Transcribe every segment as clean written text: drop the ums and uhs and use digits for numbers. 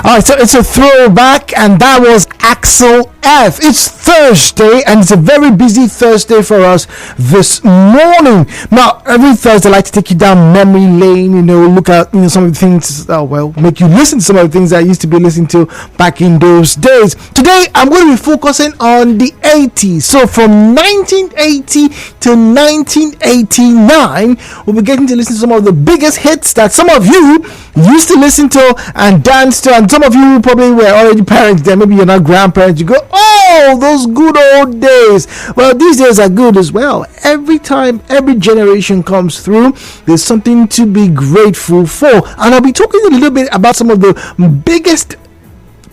All right, so it's a throwback, and that was Axel F. It's Thursday, and it's a very busy Thursday for us this morning. Now, every Thursday, I like to take you down memory lane, look at some of the things, make you listen to some of the things I used to be listening to back in those days. Today, I'm going to be focusing on the 80s. So, from 1980 to 1989, we'll be getting to listen to some of the biggest hits that some of you used to listen to and dance to, and some of you probably were already parents then, maybe you're not grandparents. You go, oh, those good old days. Well, these days are good as well. Every time every generation comes through, there's something to be grateful for, and I'll be talking a little bit about some of the biggest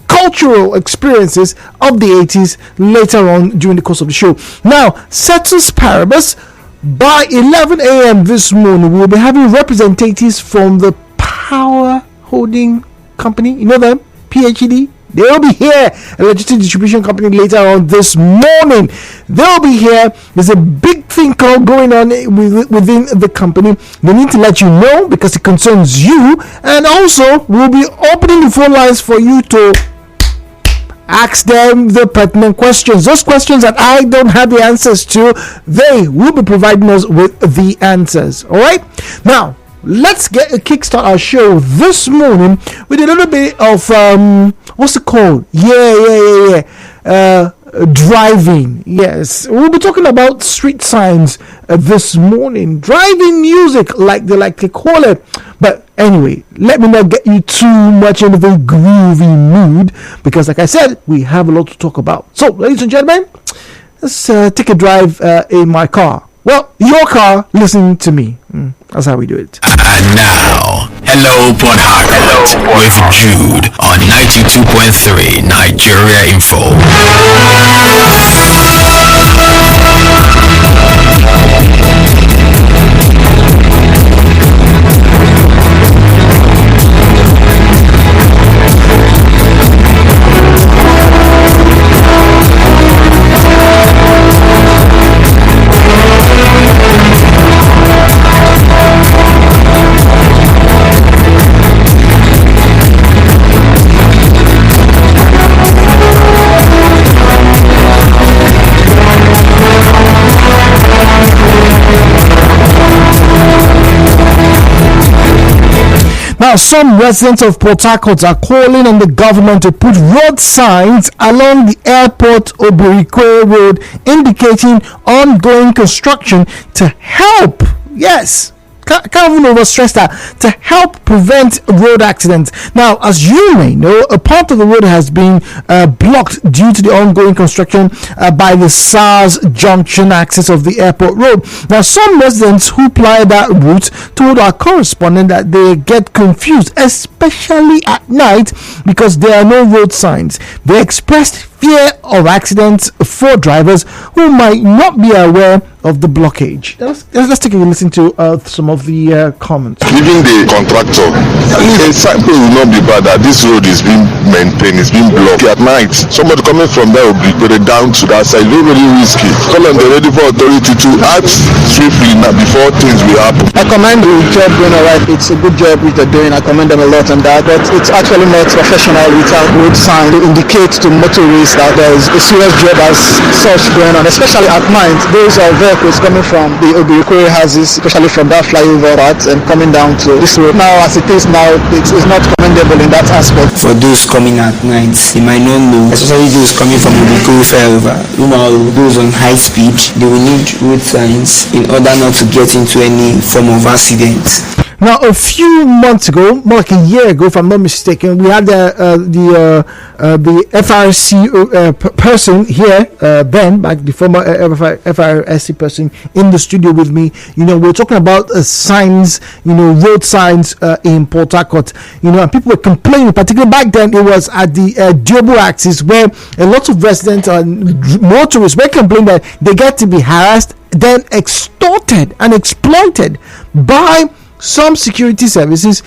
cultural experiences of the 80s later on during the course of the show. Now, ceteris paribus, by 11 a.m. this morning, we'll be having representatives from the Power Holding Company, them, PhD. They'll be here, electricity distribution company, later on this morning. They'll be here. There's a big thing going on within the company. They need to let you know because it concerns you, and also we'll be opening the phone lines for you to ask them the pertinent questions. Those questions that I don't have the answers to, they will be providing us with the answers. All right, now let's get a kickstart our show this morning with a little bit of what's it called? Driving. Yes, we'll be talking about street signs this morning. Driving music, like they call it. But anyway, let me not get you too much into the groovy mood, because like I said, we have a lot to talk about. So, ladies and gentlemen, let's take a drive in my car. Well, your car, listening to me. That's how we do it. And now, hello Port Harcourt with Jude on 92.3 Nigeria Info. Now, some residents of Port Harcourt are calling on the government to put road signs along the airport Obirikwe Road indicating ongoing construction to help. Yes, can't even overstress that, to help prevent road accidents. Now, as you may know, a part of the road has been blocked due to the ongoing construction by the SARS junction access of the airport road. Now, some residents who ply that route told our correspondent that they get confused, especially at night, because there are no road signs. They expressed fear of accidents for drivers who might not be aware of the blockage. Let's take a listen to some of the comments. Even the contractor, the example will not be bad that this road is being maintained, it's being blocked at night. Somebody coming from there will be put it down to that side, very, very risky. Call on the ready for authority to act swiftly now before things will happen. I commend the job doing alright. It's a good job which they're doing. I commend them a lot on that, but it's actually not professional without road sign to indicate to motorists that there is a serious job as such going on, especially at night. Those are vehicles coming from the Obirikwe houses, especially from that flyover part and coming down to this road. Now, as it is now, it is not commendable in that aspect. For those coming at night, they might not know, especially those coming from Obirikwe flyover, those on high speed, they will need road signs in order not to get into any form of accident. Now, a few months ago, more like a year ago, if I'm not mistaken, we had the FRC person here, Ben, like the former FRSC person, in the studio with me. We're talking about signs, road signs in Port Harcourt. And people were complaining, particularly back then. It was at the Diobu axis where a lot of residents and motorists were complaining that they get to be harassed, then extorted and exploited by some security services,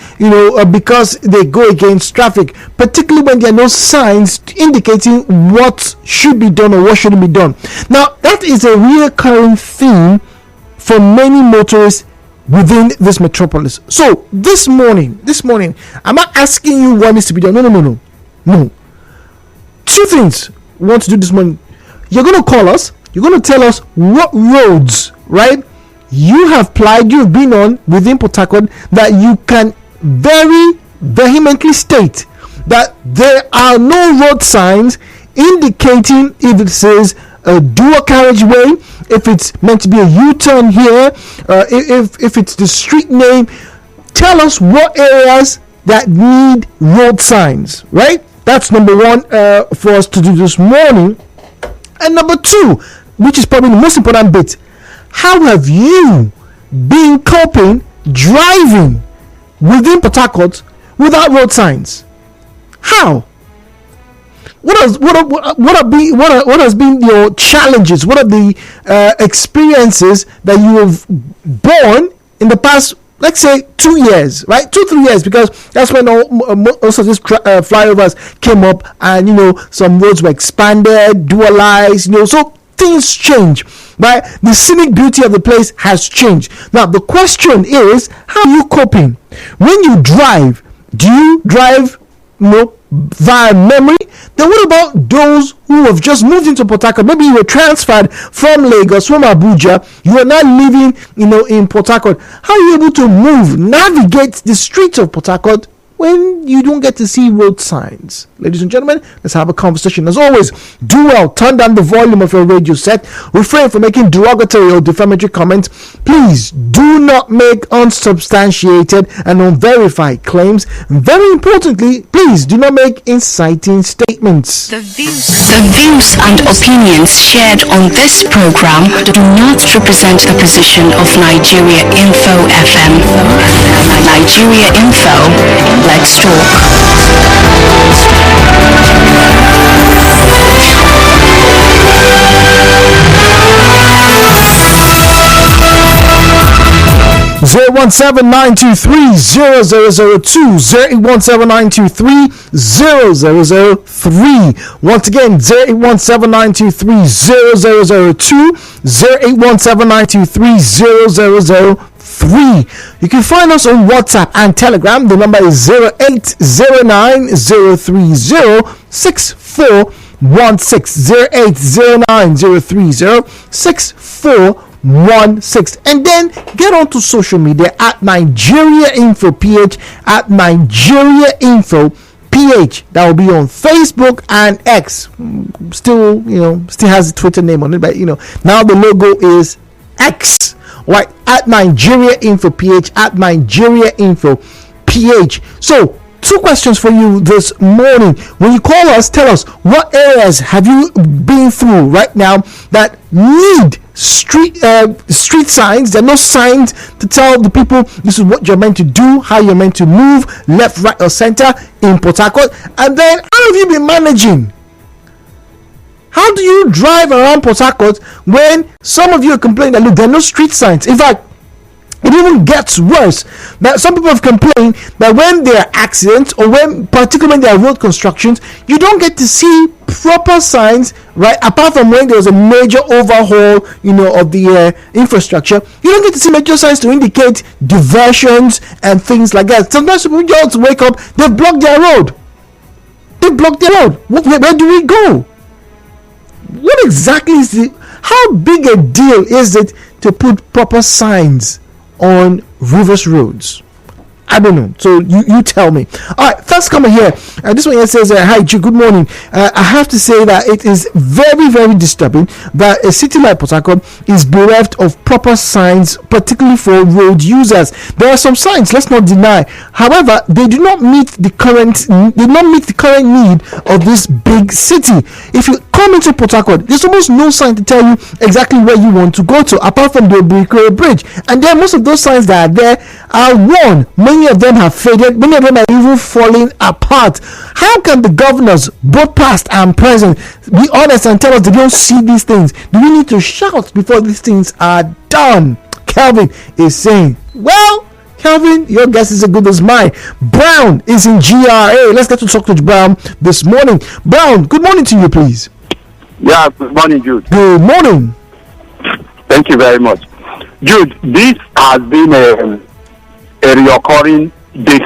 because they go against traffic, particularly when there are no signs indicating what should be done or what shouldn't be done. Now, that is a recurring theme for many motorists within this metropolis. So this morning, I'm not asking you what needs to be done. No. No. Two things we want to do this morning. You're going to call us. You're going to tell us what roads, right, you have plied, you've been on within Port Harcourt that you can very vehemently state that there are no road signs indicating if it says a dual carriageway, if it's meant to be a U-turn here, if it's the street name. Tell us what areas that need road signs, right? That's number one for us to do this morning. And number two, which is probably the most important bit, how have you been coping driving within Port Harcourt without road signs? How? What has been your challenges? What are the experiences that you have borne in the past, let's say 2 years, right? 2-3 years, because that's when also these flyovers came up, and some roads were expanded, dualized, so things change, right? The scenic beauty of the place has changed. Now the question is, how are you coping when you drive? Do you drive via memory? Then what about those who have just moved into Port Harcourt? Maybe you were transferred from Lagos, from Abuja. You are now living, in Port Harcourt. How are you able to navigate the streets of Port Harcourt when you don't get to see road signs? Ladies and gentlemen, let's have a conversation. As always, do well, turn down the volume of your radio set, refrain from making derogatory or defamatory comments. Please do not make unsubstantiated and unverified claims. Very importantly, please do not make inciting statements. The views and opinions shared on this program do not represent the position of Nigeria Info FM. Nigeria Info, let's talk. 017-923-0002, 0817923-0003. Once again, 0817923-0002, 0817923-0003. You can find us on WhatsApp and Telegram. The number is 08090306416, 08090306416. And then get onto social media at Nigeria Info PH, at Nigeria Info PH. That will be on Facebook and X. Still has a Twitter name on it, but now the logo is X, right? At Nigeria Info PH, at Nigeria Info PH. So, two questions for you this morning. When you call us, tell us what areas have you been through right now that need street signs. There are no signs to tell the people this is what you're meant to do, how you're meant to move, left, right, or center in Port Harcourt. And then, how have you been managing? How do you drive around Port Harcourt when some of you are complaining that, look, there are no street signs? In fact, it even gets worse. Now, some people have complained that when there are accidents, or particularly when there are road constructions, you don't get to see proper signs, right? Apart from when there's a major overhaul, of the infrastructure, you don't get to see major signs to indicate diversions and things like that. Sometimes people just wake up, they've blocked their road. Where do we go? What exactly is how big a deal is it to put proper signs on Rivers roads? I don't know. So you tell me. All right, first comment here. This one here says, "Hi, G. Good morning. I have to say that it is very, very disturbing that a city like Port Harcourt is bereft of proper signs, particularly for road users. There are some signs, let's not deny. However, they do not meet the current need of this big city. If you come into Port Harcourt, there's almost no sign to tell you exactly where you want to go to, apart from the Obrikwe Bridge. And then most of those signs that are there are worn. Many of them have faded. Many of them are even falling apart. How can the governors, both past and present, be honest and tell us they don't see these things? Do we need to shout before these things are done?" Calvin is saying, well, Calvin, your guess is as good as mine. Brown is in GRA. Let's get to talk to Brown this morning. Brown, good morning to you, please. Yeah, good morning, Jude. Good morning. Thank you very much. Jude, this has been a reoccurring this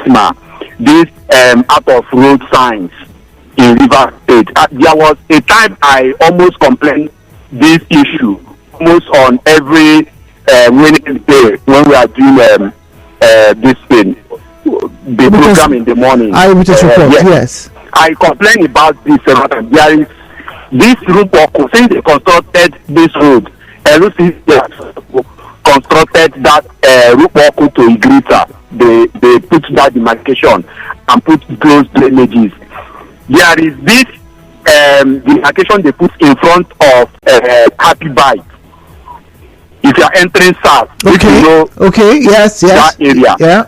out of road signs in Rivers State. There was a time I almost complained this issue almost on every Wednesday when we are doing this thing, the program in the morning. Eyewitness report, yes. I complain about this a lot. There is this road work since they constructed this road. LUC constructed that road work to Igrita. They put that demarcation and put those drainages. There is this demarcation they put in front of Happy Bite. If you are entering south, okay, you know, yes, that area, a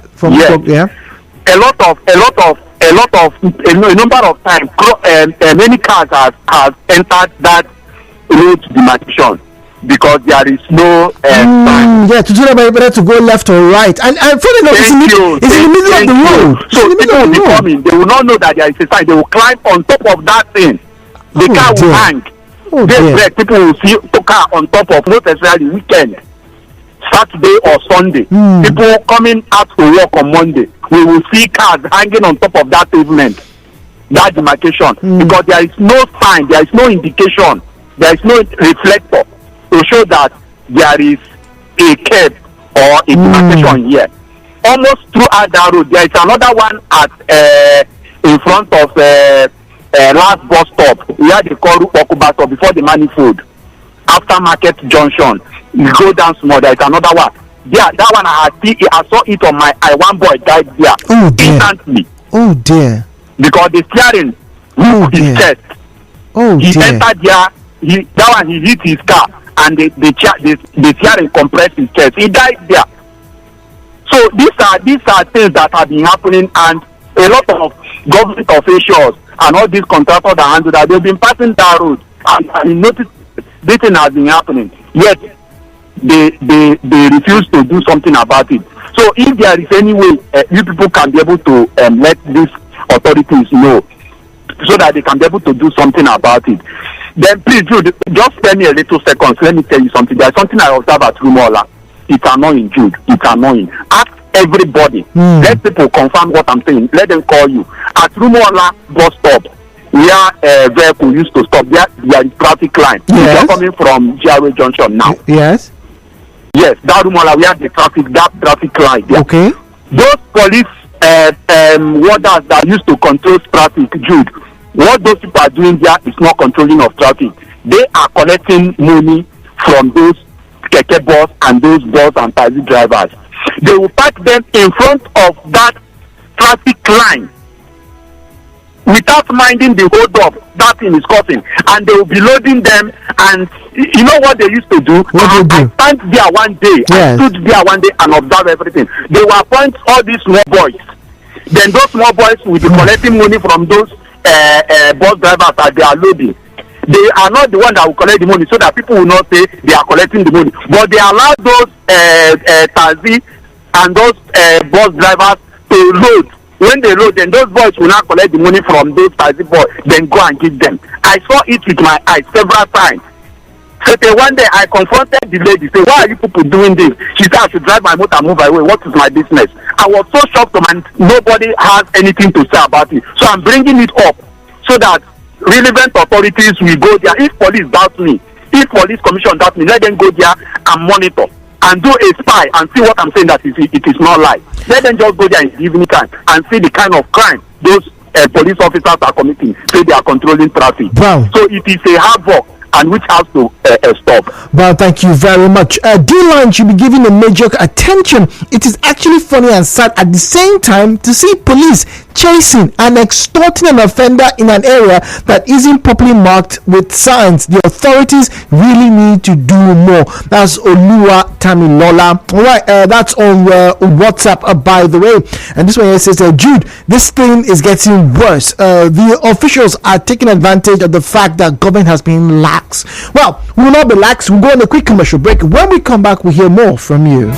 number of times, many cars has entered that road demarcation because there is no sign. Yeah, to do that, better to go left or right, and funny enough, it's in the middle of the road. So people will be coming, they will not know that there is a sign. They will climb on top of that thing. The car will hang. People will see the car on top of, not necessarily weekend, Saturday or Sunday. People coming out to work on Monday, we will see cars hanging on top of that pavement, that demarcation, because there is no sign, there is no indication, there is no reflector to show that there is a curb or a demarcation here. Almost throughout that road, there is another one at in front of last bus stop where they call Rupoku stop before the manifold, after Market Junction. You go down small, there is another one. Yeah, that one I saw it on my eye. One boy died there instantly. Oh dear. Because the steering moved his chest. He entered there. He hit his car and the steering compressed his chest. He died there. So these are things that have been happening, and a lot of government officials and all these contractors that handle that, they've been passing that road and you notice this thing has been happening. Yet they refuse to do something about it. So if there is any way you people can be able to let these authorities know so that they can be able to do something about it, then please Jude, just spare me a little seconds. Let me tell you something. There's something I observe at Rumola. It's annoying, Jude. It's annoying. Ask everybody. Let people confirm what I'm saying. Let them call you. At Rumola bus stop, where vehicle used to stop, there is traffic line. Yes. If you're coming from GRA Junction now. Yes, that Rumola, we have that traffic line there. Okay. Those police warders that used to control traffic, Jude, what those people are doing there is not controlling of traffic. They are collecting money from those keke bus and those bus and taxi drivers. They will park them in front of that traffic line without minding the hold up that thing is causing, and they will be loading them. And you know what they used to do? I stand there one day. Yes. I stood there one day and observed everything. They will appoint all these small boys. Then those small boys will be collecting money from those bus drivers that they are loading. They are not the one that will collect the money, so that people will not say they are collecting the money. But they allow those taxi and those bus drivers to load. When they load, then those boys will not collect the money from those taxi boys, then go and give them. I saw it with my eyes several times. So one day I confronted the lady, say, why are you people doing this? She said I should drive my motor, move away. What is my business? I was so shocked, and nobody has anything to say about it. So I'm bringing it up so that relevant authorities will go there. If police doubt me, if police commission doubt me, let them go there and monitor and do a spy and see what I'm saying, that it is not lie. Let them just go there in the evening time and see the kind of crime those police officers are committing. Say they are controlling traffic. Wow. So it is a hard work, and which has to stop. Well, thank you very much. D-Line should be given a major attention. It is actually funny and sad at the same time to see police chasing and extorting an offender in an area that isn't properly marked with signs. The authorities really need to do more. That's Olua Tamilola. All right, that's on WhatsApp, by the way. And this one here says, Jude, this thing is getting worse. The officials are taking advantage of the fact that government has been lax. Well, we will not be lax. We'll go on a quick commercial break. When we come back, we'll hear more from you.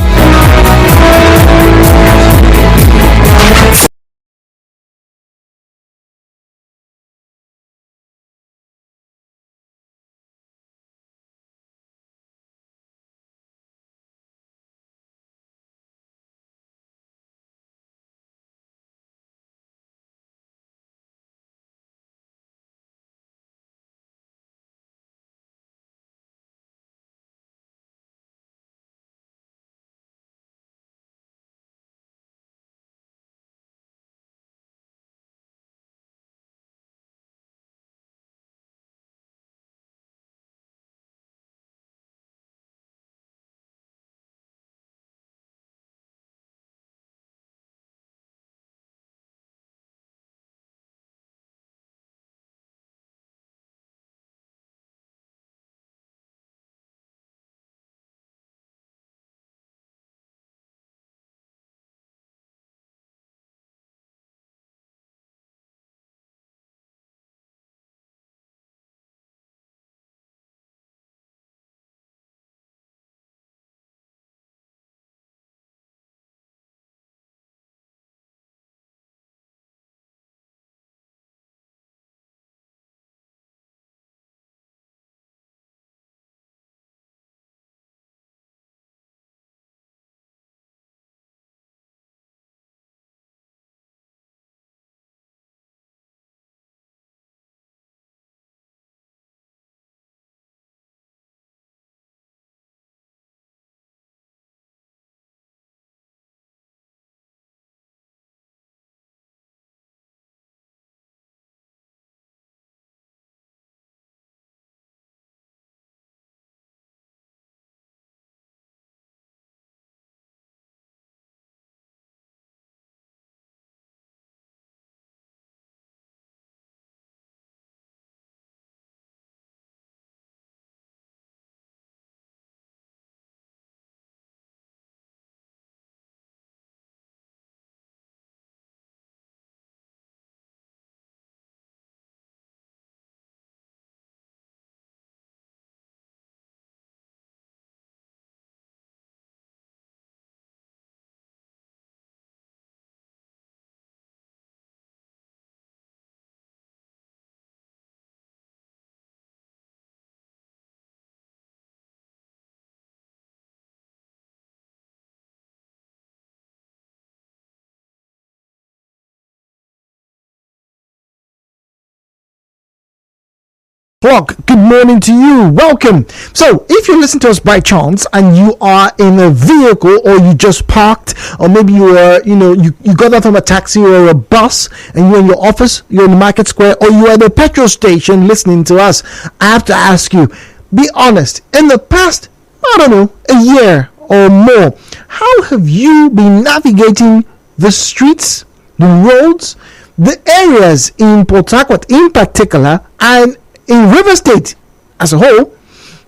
o'clock. Good morning to you. Welcome. So, if you listen to us by chance and you are in a vehicle, or you just parked, or maybe you are, you got out from a taxi or a bus, and you're in your office, you're in the market square, or you are at the petrol station listening to us, I have to ask you, be honest. In the past, I don't know, a year or more, how have you been navigating the streets, the roads, the areas in Port Harcourt in particular, and in River State as a whole,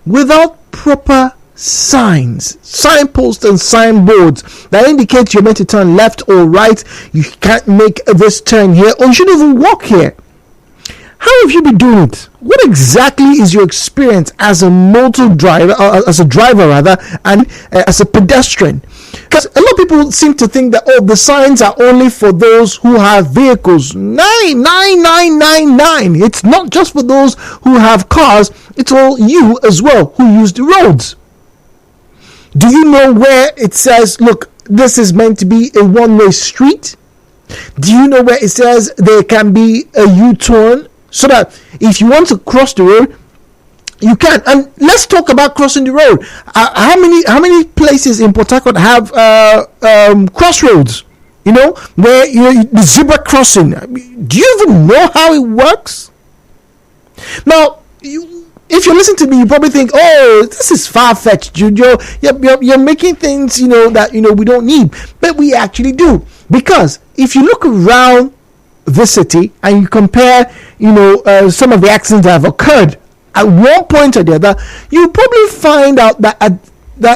without proper signposts and signboards that indicate you're meant to turn left or right, you can't make this turn here, or you shouldn't even walk here? How have you been doing it? What exactly is your experience as a motor driver, as a driver rather, and as a pedestrian? Because a lot of people seem to think that, the signs are only for those who have vehicles. 99999. It's not just for those who have cars. It's all you as well who use the roads. Do you know where it says, look, this is meant to be a one-way street? Do you know where it says there can be a U-turn? So that if you want to cross the road, you can. And let's talk about crossing the road. How many places in Port Harcourt have crossroads? Where the zebra crossing. Do you even know how it works? Now, if you listen to me, you probably think, this is far-fetched, Jujo. You're making things, that we don't need, but we actually do. Because if you look around the city and you compare, some of the accidents that have occurred at one point or the other, you probably find out that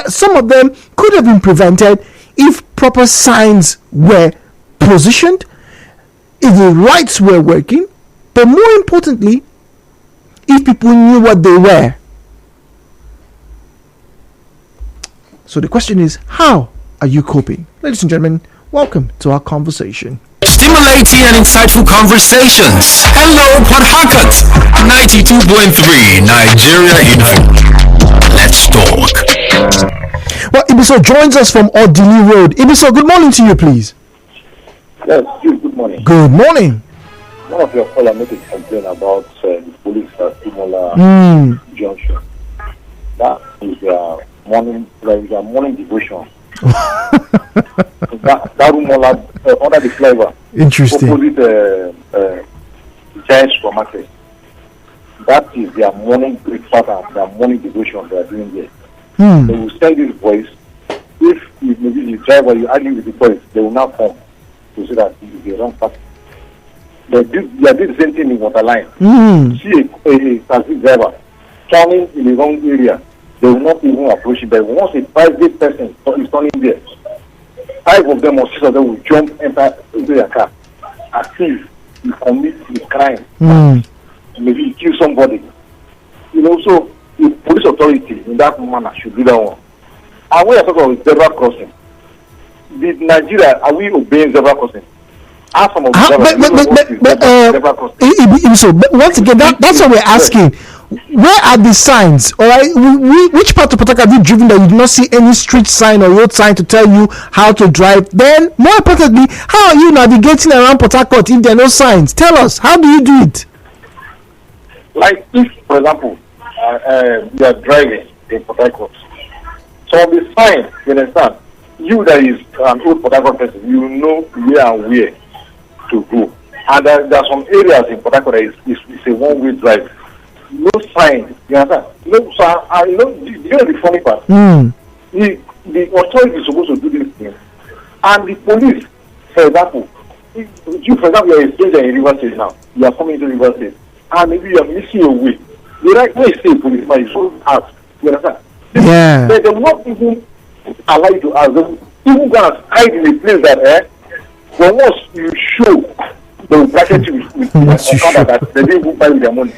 some of them could have been prevented if proper signs were positioned, if the lights were working, but more importantly, if people knew what they were. So the question is, how are you coping? Ladies and gentlemen, welcome to our conversation. Stimulating and insightful conversations. Hello, Port Harcourt. 92.3 Nigeria Info. Let's talk. Well, Ibiso joins us from Odili Road. Ibiso, good morning to you, please. Yes, good morning. Good morning. One of your callers made a complaint about the police at Imola Junction. That is their morning devotion. that room under the flavor. Interesting. Opposite Giant Supermarket. That is their morning breakfast and their morning devotion they are doing there. They will send this voice. If maybe the driver, you argue with the voice, they will not come to say that it is the wrong person. They did the same thing in Waterline. See a taxi driver turning in the wrong area, they will not even approach it. But once a private person is turning there, 5 of them or 6 of them will enter into their car as if you commit a crime. Maybe you kill somebody. So the police authority in that manner should do that one. And we are talking about zebra crossing. In Nigeria, are we obeying zebra crossing? Ask some of zebra crossing. So, but once again, that's what we're asking. Where are the signs? All right, which part of Port Harcourt have you driven that you do not see any street sign or road sign to tell you how to drive? Then, more importantly, how are you navigating around Port Harcourt if there are no signs? Tell us, how do you do it? Like if, for example, you are driving in Port Harcourt, so on the sign, you understand, you that is an old Port Harcourt person, you know where and where to go. And there are some areas in Port Harcourt that is a one-way drive. No sign, you understand? You know the funny part? The authority is supposed to do this thing. And the police, for example, you are a stranger in River State now, you are coming to River State, and maybe you are missing your way. The right way is say policeman, you should ask. You understand? Yeah. They will not even allow you to ask. They will even go and hide in a place that, but once you show, they will bracket you with that they didn't even buy with their money.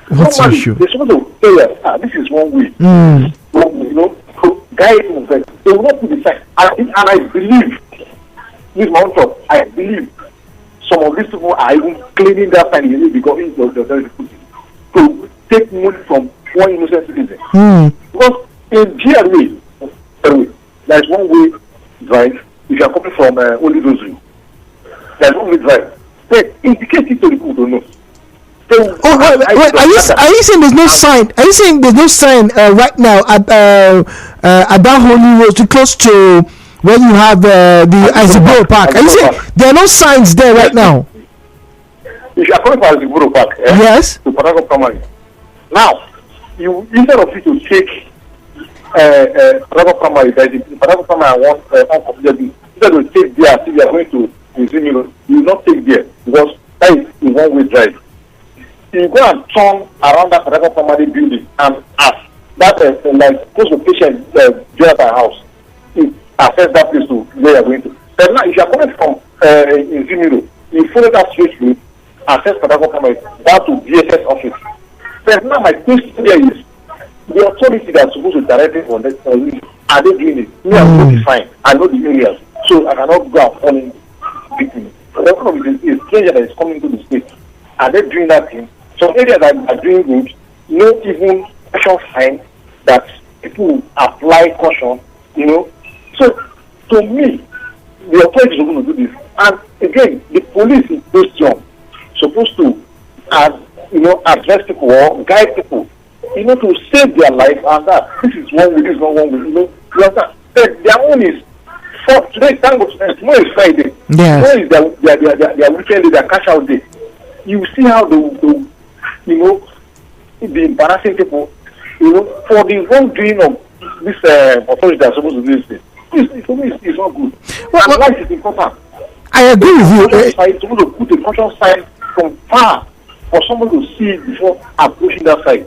What's your issue? They're supposed to tell you, this is one way. Guide them. They will not put the sign. And I believe, this my own talk, I believe some of these people are even cleaning that sign because to take money from one innocent citizen. Because in GRA, there is one way drive. If you are coming from Holy Rosary, there is one way drive. They indicate it to the people to know. Wait, are you saying there's no sign? Are you saying there's no sign right now at that Holy Road, too close to where you have the Isaburo Park? Are you saying there are no signs there right now? If you are coming from Isaburo Park, yes, to Patago Primary. Now, you instead of you to take Patago Primary, Patago Primary uncompleted. Instead of take there, if you are going to Zimiro, you will not take there because that is a one-way drive. You go and turn around that Patago Primary building and ask that like close to patient Jonathan house, you access that place to where you are going to. But now, if you are coming from Zimiro, you follow that straight route, access Patago Primary down to DSS office. But now my question there is the authority that is supposed to direct it on this, are they doing it? Me, I'm going to find. I know the areas, so I cannot go and fall in victim. The problem is a stranger that is coming to the state. Are they doing that thing? Some areas that are doing good, no even caution sign that people apply caution, So, to me, the authorities are going to do this. And again, the police in question supposed to, address people or guide people, to save their life, and that this is one way, this is not one way, their own is for today. Tomorrow is Friday. Yes. Tomorrow is their weekend, their cash out day. You see how the embarrassing people, for the wrongdoing of this authority that are supposed to do this thing. For me, it's not good. And life is important. I agree with you. It's supposed to put a caution sign from far for someone to see it before approaching that side.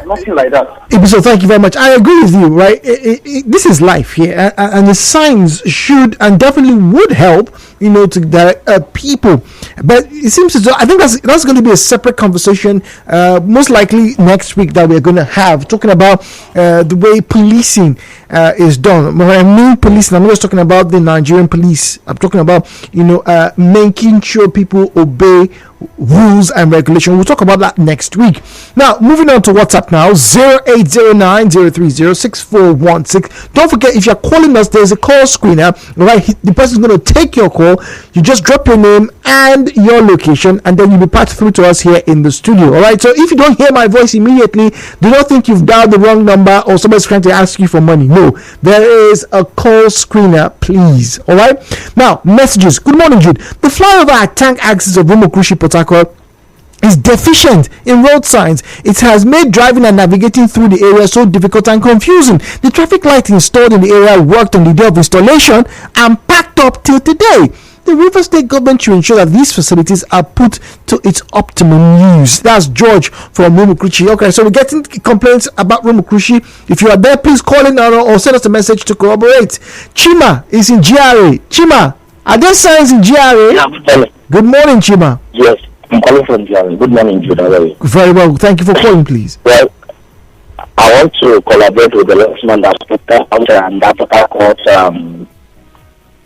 Nothing like that. So thank you very much. I agree with you, right? This is life here, and the signs should and definitely would help, to direct people. But it seems as though I think that's going to be a separate conversation, most likely next week, that we're going to have, talking about the way policing is done. When I mean policing, I'm not just talking about the Nigerian police. I'm talking about making sure people obey rules and regulation. We'll talk about that next week. Now, moving on to WhatsApp now, 0809-030-6416. Don't forget, if you're calling us, there's a call screener, right? The person's going to take your call. You just drop your name and your location, and then you'll be passed through to us here in the studio. All right, so if you don't hear my voice immediately, do not think you've dialed the wrong number or somebody's trying to ask you for money. No, there is a call screener, please. All right, now messages. Good morning, Jude. The flyover at tank axis of Romokrushi, Port Harcourt is deficient in road signs. It has made driving and navigating through the area so difficult and confusing. The traffic light installed in the area worked on the day of installation and packed up till today. The River State government should ensure that these facilities are put to its optimum use. That's George from Romokrushi. Okay, so we're getting complaints about Romokrushi. If you are there, please call in or send us a message to corroborate. Chima is in GRA. Chima, are there signs in GRA? Yeah, good morning, Chima. Yes, I'm calling from GRA. Good morning, Jude. How are you? Very well. Thank you for calling, please. Well, I want to collaborate with the lawman that put that Port Harcourt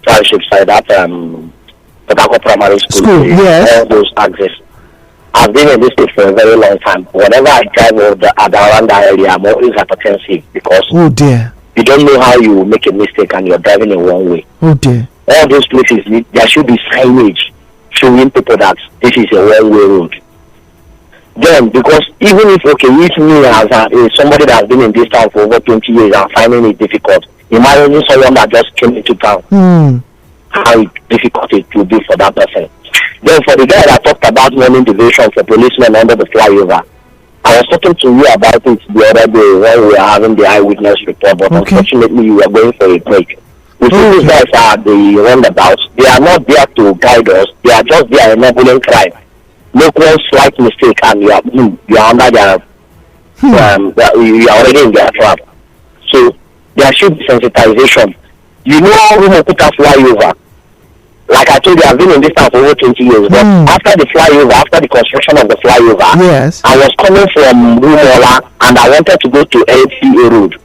township side, that Port Harcourt Primary School. Yes. All those access. I've been in this state for a very long time. Whenever I drive around that area, I'm always apprehensive because oh dear, you don't know how you make a mistake and you're driving in one way. Oh dear. All those places, there should be signage showing people that this is a one-way road. Then, because even if me as somebody that has been in this town for over 20 years and finding it difficult, imagine someone that just came into town, how difficult it will be for that person. Then for the guy that talked about morning division for policemen under the flyover, I was talking to you about it the other day when we were having the eyewitness report, but unfortunately you were going for a break. We see these guys are the roundabouts. They are not there to guide us. They are just there enabling crime. Make one slight mistake and you are under their you are already in their trap. So there should be sensitization. You know who will put a flyover. Like I told you, I've been in this town for over 20 years. But after the flyover, after the construction of the flyover, yes, I was coming from Rumola and I wanted to go to LCA Road.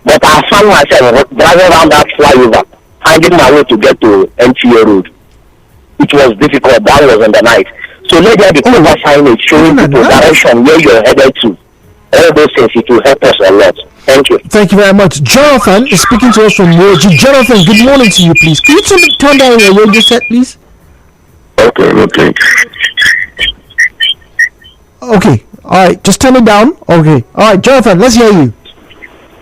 But I found myself driving around that flyover, finding my way to get to NTA Road. It was difficult. That was in the night. So let there be cover signage showing people direction where you're headed to. All those things, it will help us a lot. Thank you. Thank you very much. Jonathan is speaking to us from Roji. Jonathan, good morning to you, please. Can you turn down your radio set, please? Okay. Okay. All right. Just turn it down. Okay. All right, Jonathan. Let's hear you.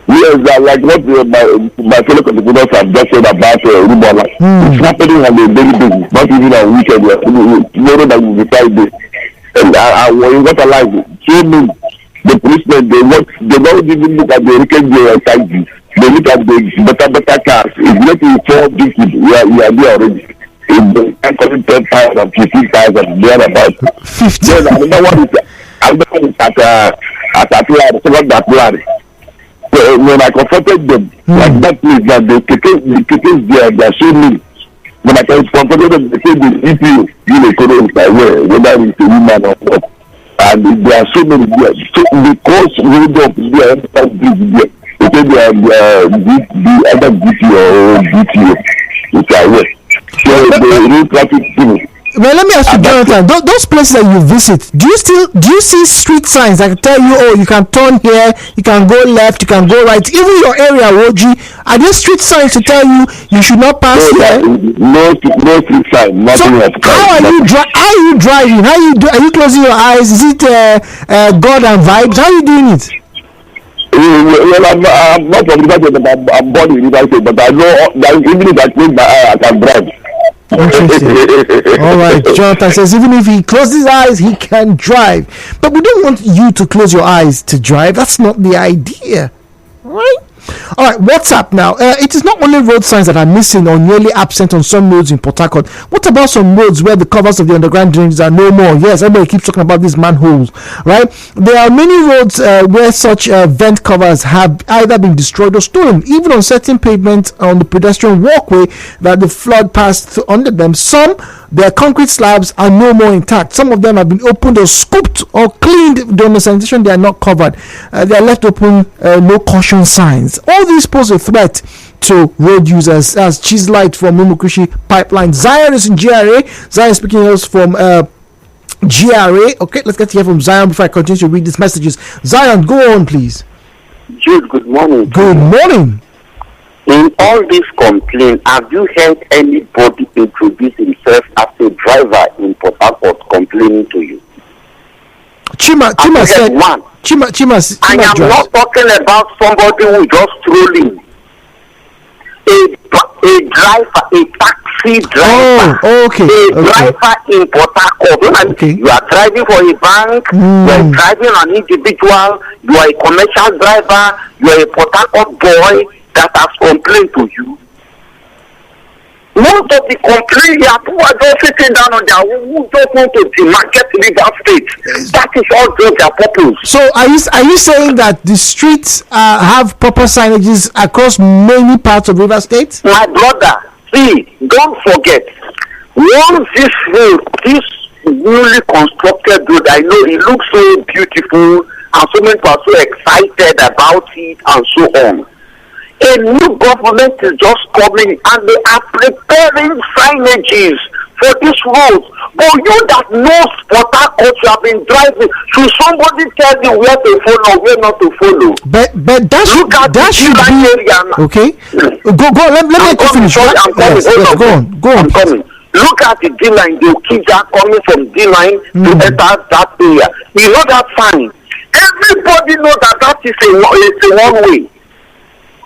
Yes, like what my fellow contributors have just said about Rubola. It's happening on a daily basis, not even on weekend. Tomorrow that will be Friday. And I was alive. So the policemen, they don't even look at the weekend taxis. They look at the better cars. It's not in 4 digits. We are there already. I'm calling 10,000, 15,000. They are about 50. Then another one is at Atlari. When I confronted them, like that place, that the tickets they are so many. When I confronted them, they say the EPO, you know, whether it's a woman or not. And there are so many there. So because hold up there, they say they are the other DP or DPO, which are where. So the real traffic people. Well, let me ask you, Jonathan. Those places that you visit, do you see street signs that tell you, oh, you can turn here, you can go left, you can go right? Even your area, Woji, are there street signs to tell you you should not pass here? No street sign. Nothing. So how are you driving? Are you closing your eyes? Is it God and vibes? How are you doing it? Well, I'm not from River State, I'm born in River State, but I know that even if I close my eye, I can drive. Interesting. All right, Jonathan says even if he closes his eyes, he can drive. But we don't want you to close your eyes to drive. That's not the idea, right? All right, WhatsApp now. It is not only road signs that are missing or nearly absent on some roads in Port Harcourt. What about some roads where the covers of the underground drains are no more? Yes, everybody keeps talking about these manholes, right? There are many roads where such vent covers have either been destroyed or stolen, even on certain pavements on the pedestrian walkway that the flood passed under them. Some, their concrete slabs are no more intact. Some of them have been opened or scooped or cleaned during the sanitation. They are not covered. They are left open, no caution signs. All these pose a threat to road users. As Cheeselight from Mumukushi Pipeline. Zion is in GRA. Zion speaking to us from GRA. Okay, let's get to hear from Zion before I continue to read these messages. Zion, go on, please. Jude, good morning. Good morning. In all this complaint, have you heard anybody introduce himself as a driver in Port Harcourt complaining to you? Chima said one. Chima I am not talking about somebody who just strolling. A driver, a taxi driver. Oh, okay. Driver in Port Harcourt. Okay. You are driving for a bank, you are driving an individual, you are a commercial driver, you are a Port Harcourt boy that has complained to you. Most of the complaints here, people are just sitting down on their own, who just want to demarket River State. That is all just their purpose. So are you saying that the streets have proper signages across many parts of River State? My brother, see, don't forget, once this road, this newly constructed road, I know it looks so beautiful and so many people are so excited about it and so on. A new government is just coming and they are preparing signages for this road. But you that knows Port Harcourt, you have been driving, should somebody tell you where to follow, where not to follow? But that should be area. Okay. Go. Let me finish. I'm coming. Yes, go on. I'm coming. Look at the D line, the Okija coming from D line to enter that area. You know that sign. Everybody knows that is a one way.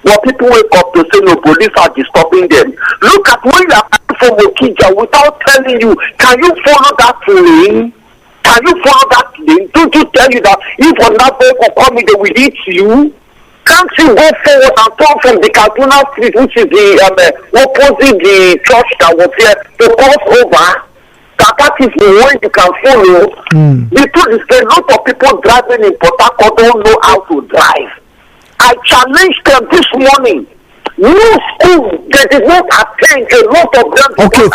But people wake up to say no, police are disturbing them. Look at when you are coming from Okija without telling you, can you follow that lane? Can you follow that lane? Don't you tell you that if on that vehicle coming, they will hit you? Can't you go forward and turn from the Kaduna Street, which is the opposite the church that was here, to cross over? That is the way you can follow. The truth is a lot of people driving in Port Harcourt don't know how to drive. I challenged them this morning. No school, they did not attend. A lot of them. Okay,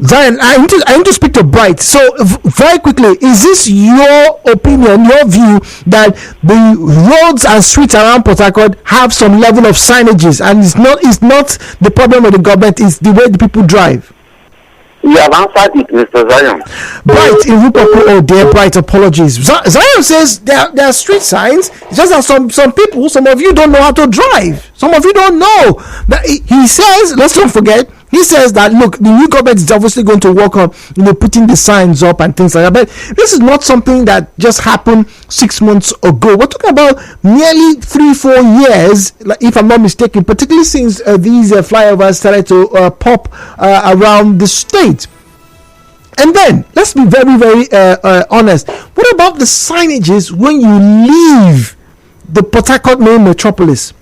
Zion, I need to speak to Bright. So, very quickly, is this your opinion, your view that the roads and streets around Port Harcourt have some level of signages, and it's not the problem with the government, it's the way the people drive? You have answered it, Mr. Zion. Bright in Rupopo, oh dear, Bright, apologies. Zion says there are street signs. It's just that some people, some of you don't know how to drive. Some of you don't know. He says, let's not forget, He says that, look, the new government is obviously going to work on, putting the signs up and things like that. But this is not something that just happened 6 months ago. We're talking about nearly 3-4 years, if I'm not mistaken, particularly since these flyovers started to pop around the state. And then, let's be very, very honest. What about the signages when you leave the Port Harcourt main metropolis?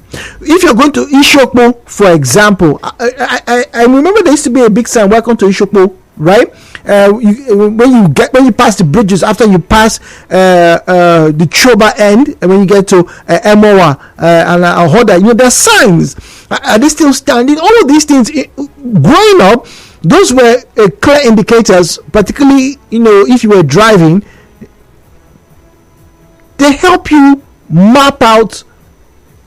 If you're going to Ishokpo, for example, I remember there used to be a big sign, "Welcome to Ishokpo," right? When you pass the bridges, after you pass the Choba end, and when you get to Emowa and Ahoda, there are signs. Are they still standing? All of these things, growing up, those were clear indicators, particularly, if you were driving. They help you map out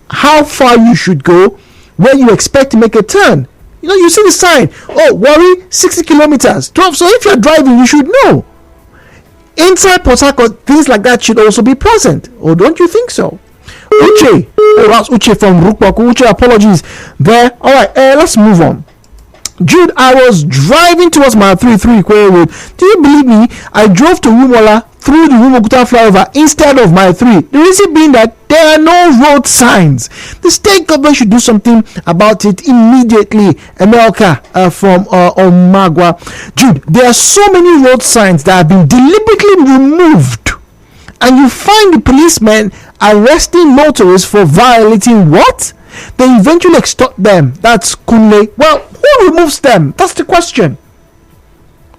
how far you should go when you expect to make a turn. You see the sign, Warri 60 kilometers 12. So if you're driving, you should know. Inside Port Harcourt, things like that should also be present, or don't you think so? Uche, that's Uche from Rukwaku. Uche, apologies there. All right, let's move on. Jude, I was driving towards my 33 Ikwe Road. Do you believe me? I drove to Wumola through the Wumoguta flyover instead of my 3. The reason being that there are no road signs. The state government should do something about it immediately. Emelka from Omagwa. Jude, there are so many road signs that have been deliberately removed, and you find the policemen arresting motorists for violating what? They eventually extort them. That's Kunle. Well, who removes them? That's the question.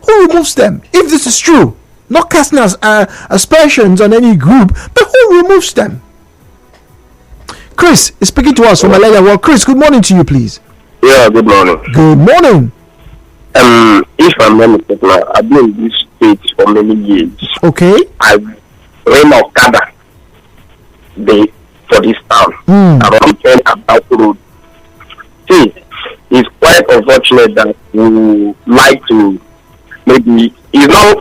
Who removes them? If this is true, not casting aspersions on any group, but who removes them? Chris is speaking to us from Malaya. Well, Chris, good morning to you, please. Yeah, good morning. Good morning. If I'm not mistaken, I've been in this state for many years. Okay. I ran Okada for this town. Around 10 about road. See, it's quite unfortunate that we like to maybe, not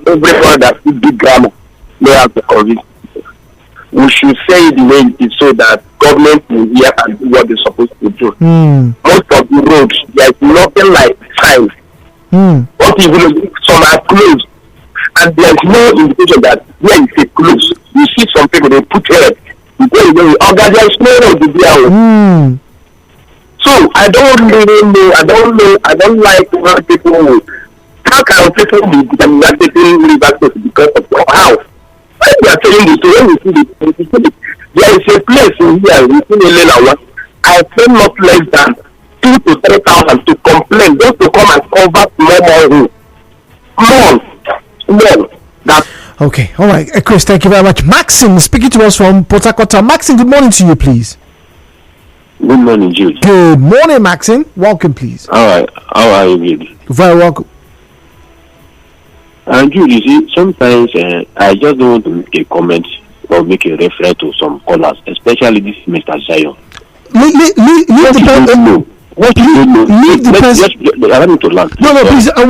everyone that speaks big grammar may have to convince people. We should say it the way it is so that government will hear and do what they're supposed to do. Most of the roads, there's nothing like signs. What even some are closed, and there's no indication that where you say close. You see some people, they put head. You go, there's no road to be out. So I don't really know. I don't like when people will. How can people be taking river because of how? When they are telling the story, when we see there is a place in here, we see Elena. I pay not less than 2,000 to 3,000 to complain, just to come and cover more. That's okay. All right, Chris, thank you very much. Maxim speaking to us from Port Harcourt. Maxim, good morning to you, please. Good morning, Jude. Good morning, Maxim. Welcome, please. All right. How are you, Jude? Very welcome. And Jude, you see, sometimes I just don't want to make a comment or make a reference to some callers, especially this Mr. Zion. Leave the person. What you don't know? Leave the person. Allow me to learn. No, please. I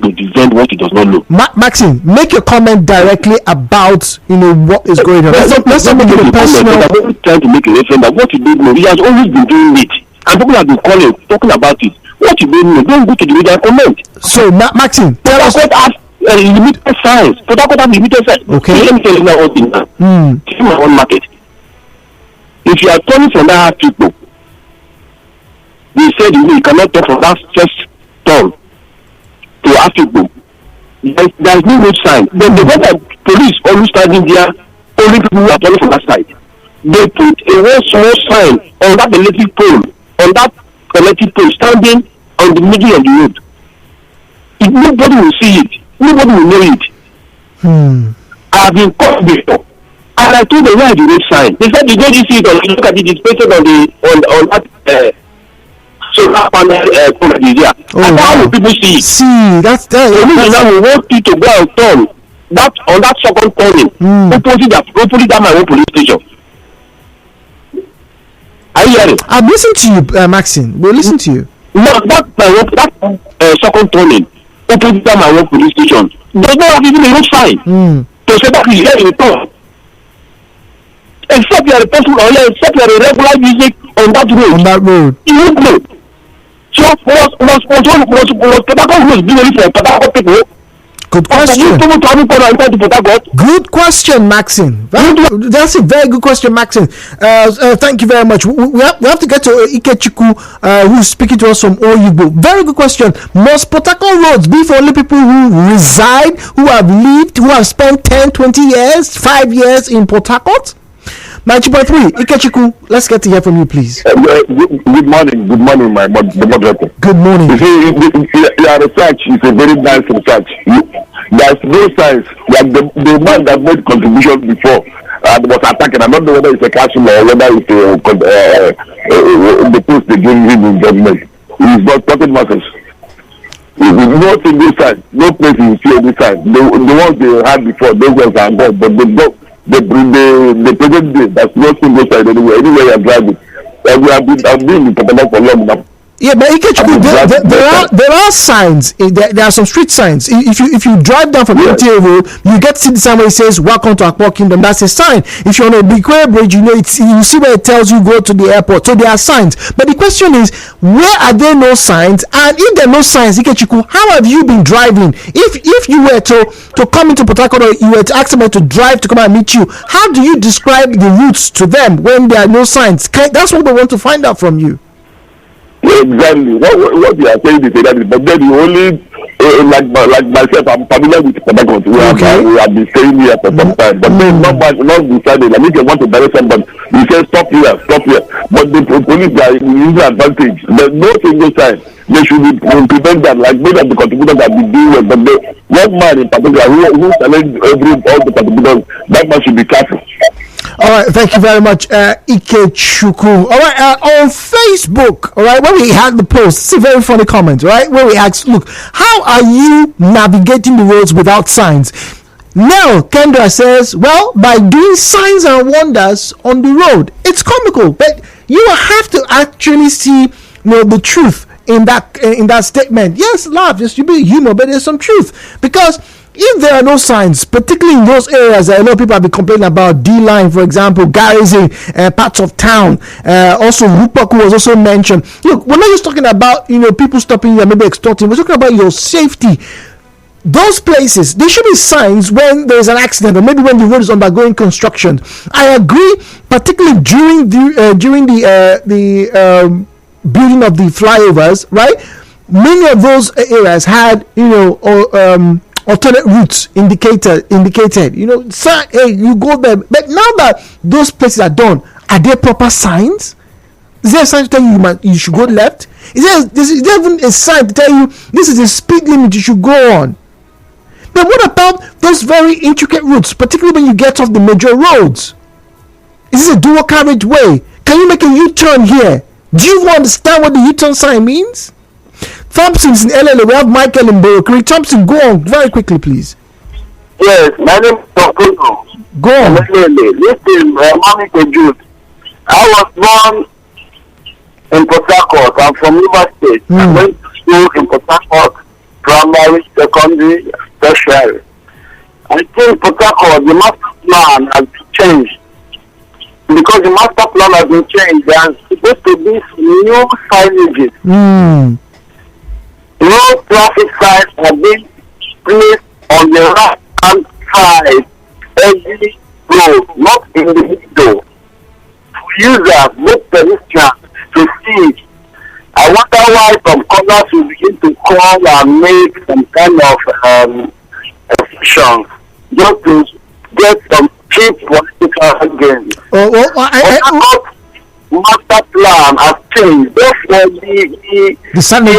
need to defend what he does not know. Maxine, make your comment directly about what is going on. Let's not make it a personal. I'm trying to make a reference that what you don't know, he has always been doing it, and people have been talking about it. What you don't know, don't go to the media and comment. So, Maxine, tell us. Limited science. Port Harcourt have limited science. Okay. Let me tell you now one thing now. Take my own market. If you are turning from that people, they said you cannot turn from that first turn to Afikpo. There is no road sign. Then the police always standing there, only people who are turning from that side. They put a one small sign on that electric pole, standing on the middle of the road. If nobody will see it, nobody will know it. I have been caught before. And I told them where the road sign. They said they don't see it, or you look at it, it's pasted on that solar panel there. And how will people see it? See, that's there. So now we want you to go and turn that on that second turning, opposite that my own police station. Are you hearing? I'm listening to you, Maxine. We'll listen to you. No, that second turning, opposite that my own police station. There's no even a road sign to say that is here in the town. Except you are a person, or except you are a regular music on that road. On that road. He won't know. So was Port Harcourt road being only for Port Harcourt people? Good question. Good question, Maxine. That's a very good question, Maxine. Thank you very much. We have to get to Ikechukwu, who's speaking to us from Oyigbo. Very good question. Must Port Harcourt roads be for only people who reside, who have lived, who have spent 10, 20 years, 5 years in Port Harcourt? 90.3, Ikechukwu, let's get to hear from you, please. Good morning, my moderator. Good morning. You see, your research is a very nice research. There's no science. Like the man that made contribution before and was attacking, I don't know whether it's a castle or whether it's the post they gave him in government. He's not talking nonsense. No single side, no place you see any side. The ones they had before, those ones are gone, but the present day, there's no single side anywhere you're driving. I've been in Port for long now. Yeah, but there are signs. There are some street signs. If you drive down from MTA Road, you get to see the sign where it says "Welcome to Akpo Kingdom." That's a sign. If you're on a Bikwe Bridge, you see where it tells you go to the airport. So there are signs. But the question is, where are there no signs? And if there are no signs, Ikechukwu, how have you been driving? If you were to come into Port Harcourt, or you were to ask somebody to drive to come and meet you, how do you describe the routes to them when there are no signs? That's what we want to find out from you. Exactly. What you are saying is that, but then you only like myself, I'm familiar with Port Harcourt. We have been staying here for some time, but then not decided. Like if you want to direct somebody, you say stop here. But the police are using advantage. There's no single sign. They should prevent that. Like many of the contributors have been doing it, but one man in particular who challenged all the contributors, that man should be careful. All right, thank you very much, Ikechukwu. All right, on Facebook, all right, when we had the post, it's a very funny comment, right, where we asked, look, how are you navigating the roads without signs? Now, Kendra says, well, by doing signs and wonders on the road. It's comical, but you have to actually see, the truth in that statement. Yes, laugh, just you be humor, but there's some truth, because if there are no signs, particularly in those areas that a lot of people have been complaining about, D-Line, for example, Garrison, parts of town, also Rupaku was also mentioned. Look, we're not just talking about, people stopping you and maybe extorting. We're talking about your safety. Those places, there should be signs when there's an accident or maybe when the road is undergoing construction. I agree, particularly during the building of the flyovers, right? Many of those areas had, alternate routes indicated. Hey, you go there. But now that those places are done, are there proper signs? Is there a sign to tell you you should go left? Is there even a sign to tell you this is the speed limit you should go on? But what about those very intricate routes, particularly when you get off the major roads? Is this a dual carriage way? Can you make a U-turn here? Do you understand what the U-turn sign means? Thompson's in LLA. We have Michael in Borokiri. Thompson, go on very quickly, please. Yes, my name is Thompson. Go on. Listen, Mommy Jude. I was born in Port Harcourt. I'm from River State. I went to school in Port Harcourt, primary, secondary, tertiary. I think Port Harcourt, the master plan has been changed. Because the master plan has been changed, there are supposed to be new signages. No traffic signs are being placed on the right hand side every road, not in the middle. For users, both pedestrians to see. I wonder why some corners will begin to call and make some kind of exceptions just to get some cheap political gain. Master plan has changed. Therefore, the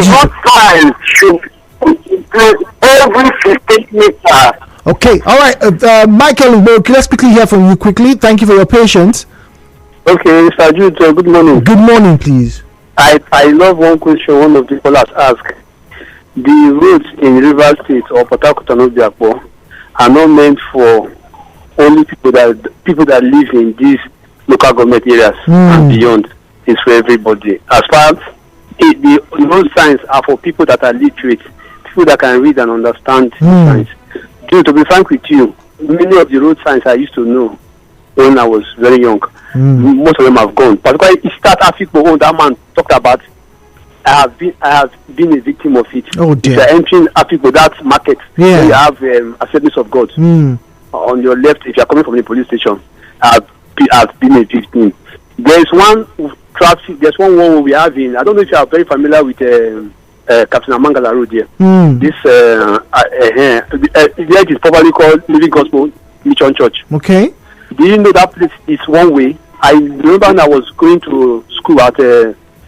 road signs should be in place every 15 meters. Okay, all right. Michael, let's quickly hear from you quickly. Thank you for your patience. Okay, Mr. Jude, good morning. Good morning, please. I love one question one of the callers asked. The roads in River State or Port Harcourt and Obiakpo are not meant for only people that live in these local government areas and beyond. Is for everybody. As far as the road signs are for people that are literate, people that can read and understand signs. To be frank with you, many of the road signs I used to know when I was very young. Most of them have gone. Particularly Eastart Afikpo, that man talked about. I have been a victim of it. Oh dear. If you're entering Afikpo, that market, Yeah. you have Assemblies of God. On your left, if you're coming from the police station, I've been a victim. There's one traffic. There's one we have in. I don't know if you are very familiar with Captain Amangala Road here. This it is probably called Living Gospel Mission Church. Okay. Do you know that place is one way? I remember when I was going to school at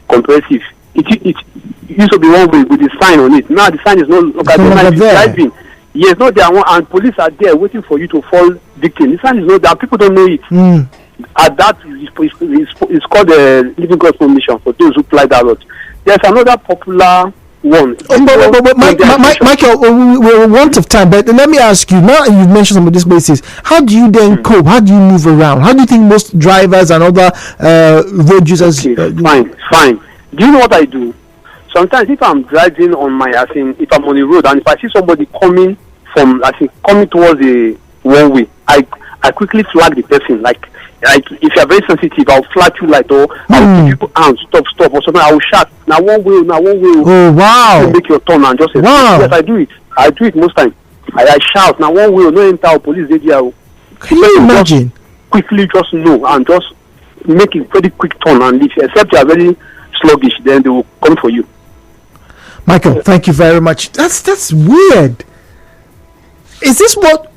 Comprehensive. It used to be one way with the sign on it. Now the sign is no longer driving. Yes, not there, and police are there waiting for you to fall victim. The sign is not there. People don't know it. At that, it's called the Living Gospel Mission for those who fly that route. There's another popular one. Michael, we're want of time, but let me ask you, now you've mentioned some of these places, how do you then cope? How do you move around? How do you think most drivers and other road users... Fine. Do you know what I do? Sometimes if I'm driving on my, if I'm on the road and if I see somebody coming towards the one way, I quickly flag the person. Like if you're very sensitive, I'll flag you like, I'll give you hands, stop, or something. I will shout, now one way. Oh wow! You make your turn and just say, wow. Yes, I do it. I do it most times. I shout, now one way, no enter police area. Can you imagine? Quickly just know and just make a very quick turn and leave. Except you are very sluggish, then they will come for you. Michael, thank you very much. That's weird. Is this what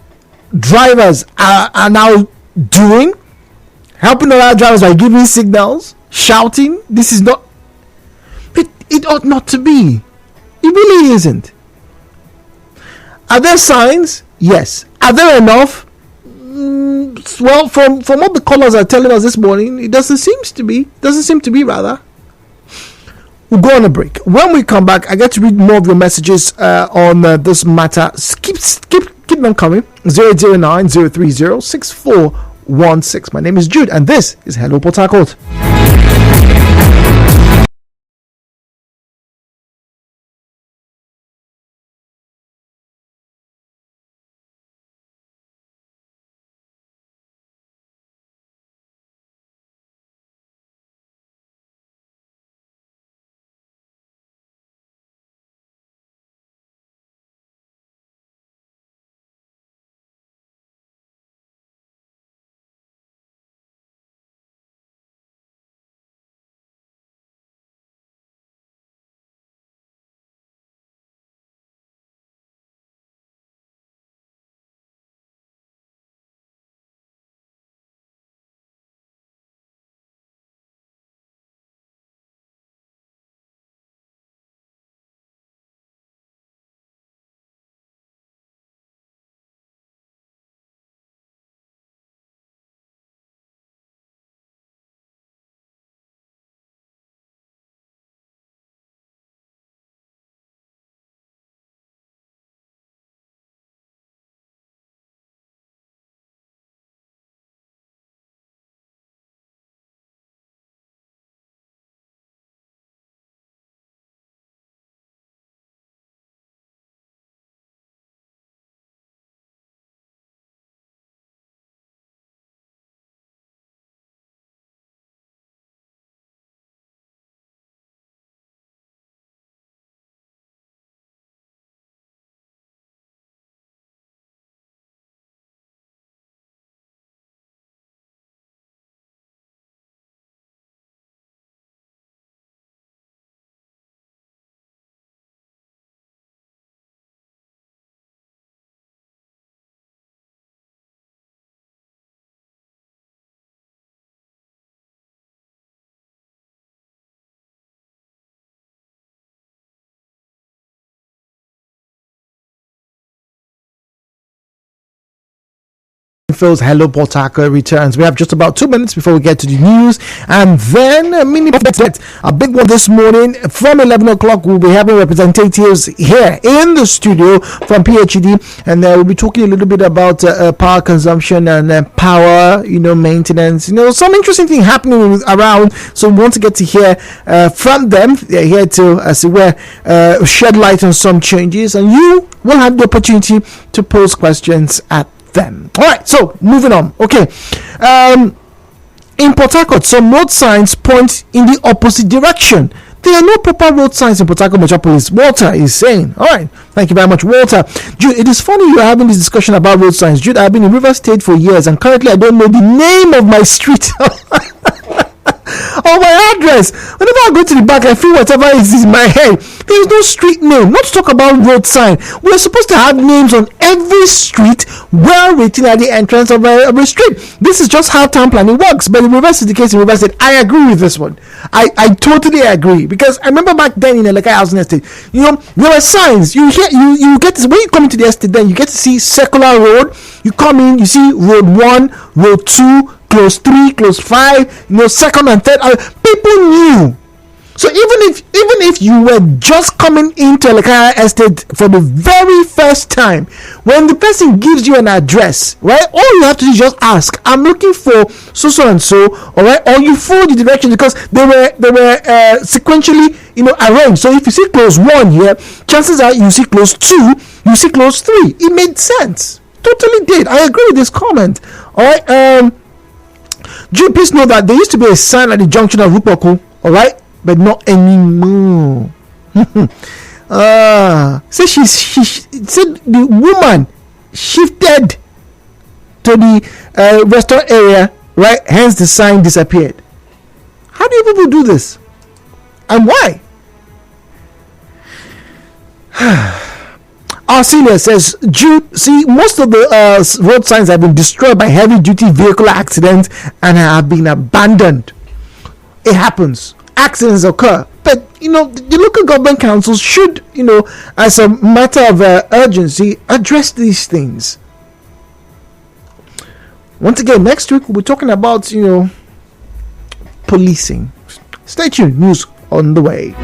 drivers are now doing? Helping other drivers by giving signals, shouting? This is not... But it ought not to be. It really isn't. Are there signs? Yes. Are there enough? Well, from what the callers are telling us this morning, it doesn't seem to be. Rather. We'll go on a break. When we come back, I get to read more of your messages on this matter. Keep them coming. 009-030-6416. My name is Jude, and this is Hello Port Harcourt. Hello Port Harcourt returns. We have just about 2 minutes before we get to the news, and then a mini update, a big one this morning from 11 o'clock. We'll be having representatives here in the studio from PHED, and we'll be talking a little bit about power consumption and power, maintenance, some interesting thing happening around. So we want to get to hear from them. They're here to, as it were, shed light on some changes, and you will have the opportunity to pose questions at them. All right, so moving on. Okay. In Port Harcourt, some road signs point in the opposite direction. There are no proper road signs in Port Harcourt Metropolis. Walter is saying. All right. Thank you very much, Walter. Jude, it is funny you are having this discussion about road signs. Jude, I've been in River State for years and currently I don't know the name of my street. Or my address. Whenever I go to the bank, I feel whatever is in my head. There is no street name. Not to talk about road sign. We are supposed to have names on every street well written at the entrance of a street. This is just how town planning works. But in reverse is the case in reverse. I agree with this one. I totally agree, because I remember back then in Elekai Housing Estate, there were signs. You get this when you come into the estate. Then you get to see Circular Road. You come in, you see Road 1, Road 2. Close 3, close 5, second and third. People knew. So even if you were just coming into Elekaya Estate for the very first time, when the person gives you an address, right, all you have to do is just ask, I'm looking for so and so, all right, or you follow the directions, because they were sequentially arranged. So if you see close 1 here, chances are you see close 2, you see close 3. It made sense. Totally did. I agree with this comment. All right. Jude, please know that there used to be a sign at the junction of Rupoku, all right, but not anymore. So she said the woman shifted to the restaurant area, right? Hence the sign disappeared. How do you people do this, and why? Arcelia says, Jude, see, most of the road signs have been destroyed by heavy-duty vehicle accidents and have been abandoned. It happens. Accidents occur. But, the local government councils should, as a matter of urgency, address these things. Once again, next week, we'll be talking about, policing. Stay tuned. News on the way.